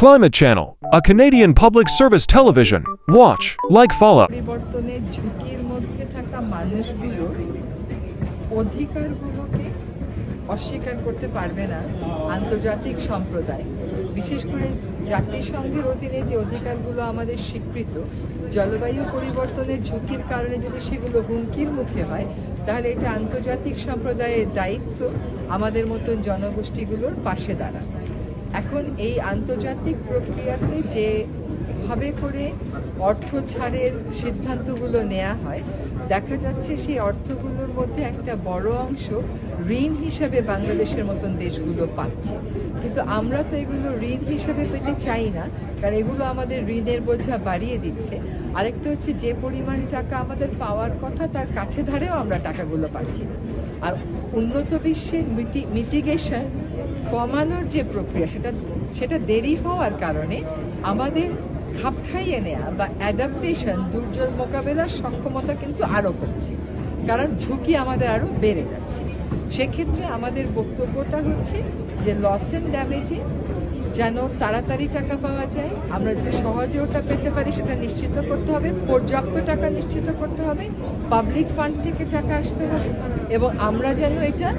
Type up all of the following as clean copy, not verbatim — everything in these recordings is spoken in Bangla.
Climate Channel, a Canadian public service television. Watch, like, follow. পরিবর্তনের ঝুঁকির মধ্যে থাকা মানুষগুলো অধিকারগুলোকে অস্বীকার করতে পারবে না আন্তর্জাতিক সম্প্রদায়, বিশেষ করে জাতিসংঘের অধীনে যে অধিকারগুলো আমাদের স্বীকৃত। জলবায়ু পরিবর্তনের ঝুঁকির কারণে যদি সেগুলো হুমকির মুখে হয়, তাহলে এটা আন্তর্জাতিক সম্প্রদায়ের দায়িত্ব আমাদের মতন জনগোষ্ঠীগুলোর পাশে দাঁড়ানো। এখন এই আন্তর্জাতিক প্রক্রিয়াতে যেভাবে করে অর্থ ছাড়ের সিদ্ধান্তগুলো নেওয়া হয়, দেখা যাচ্ছে সেই অর্থগুলোর মধ্যে একটা বড় অংশ ঋণ হিসাবে বাংলাদেশের মতন দেশগুলো পাচ্ছে। কিন্তু আমরা তো এগুলো ঋণ হিসাবে পেতে চাই না, কারণ এগুলো আমাদের ঋণের বোঝা বাড়িয়ে দিচ্ছে। আরেকটা হচ্ছে, যে পরিমাণ টাকা আমাদের পাওয়ার কথা তার কাছে ধারেও আমরা টাকাগুলো পাচ্ছি না। আর উন্নত বিশ্বের মিটিগেশন কমানোর যে প্রক্রিয়া, সেটা দেরি হওয়ার কারণে আমাদের খাপ খাইয়ে নেওয়া বা অ্যাডাপ্টেশন, দুর্যোগ মোকাবেলার সক্ষমতা কিন্তু আরও কমছে, কারণ ঝুঁকি আমাদের আরও বেড়ে যাচ্ছে। সেক্ষেত্রে আমাদের বক্তব্যটা হচ্ছে যে লস অ্যান্ড ড্যামেজে যেন তাড়াতাড়ি টাকা পাওয়া যায়, আমরা যদি সহজে ওটা পেতে পারি সেটা নিশ্চিত করতে হবে, পর্যাপ্ত টাকা নিশ্চিত করতে হবে, পাবলিক ফান্ড থেকে টাকা আসতে হবে, এবং আমরা যেন এটা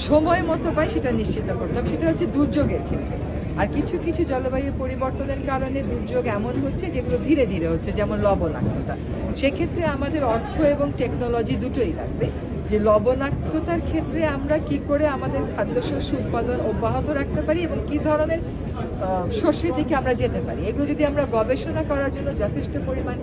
সময় মতো পাই সেটা নিশ্চিত করতে হবে। সেটা হচ্ছে দুর্যোগের ক্ষেত্রে। আর কিছু কিছু জলবায়ু পরিবর্তনের কারণে দুর্যোগ এমন হচ্ছে যেগুলো ধীরে ধীরে হচ্ছে, যেমন লবণাক্ততা। সেক্ষেত্রে আমাদের অর্থ এবং টেকনোলজি দুটোই লাগবে। যে লবণাক্ততার ক্ষেত্রে আমরা কি করে আমাদের খাদ্যশস্য উৎপাদন অব্যাহত রাখতে পারি এবং কি ধরনের শস্যের দিকে আমরা যেতে পারি, এগুলো যদি আমরা গবেষণা করার জন্য যথেষ্ট পরিমাণ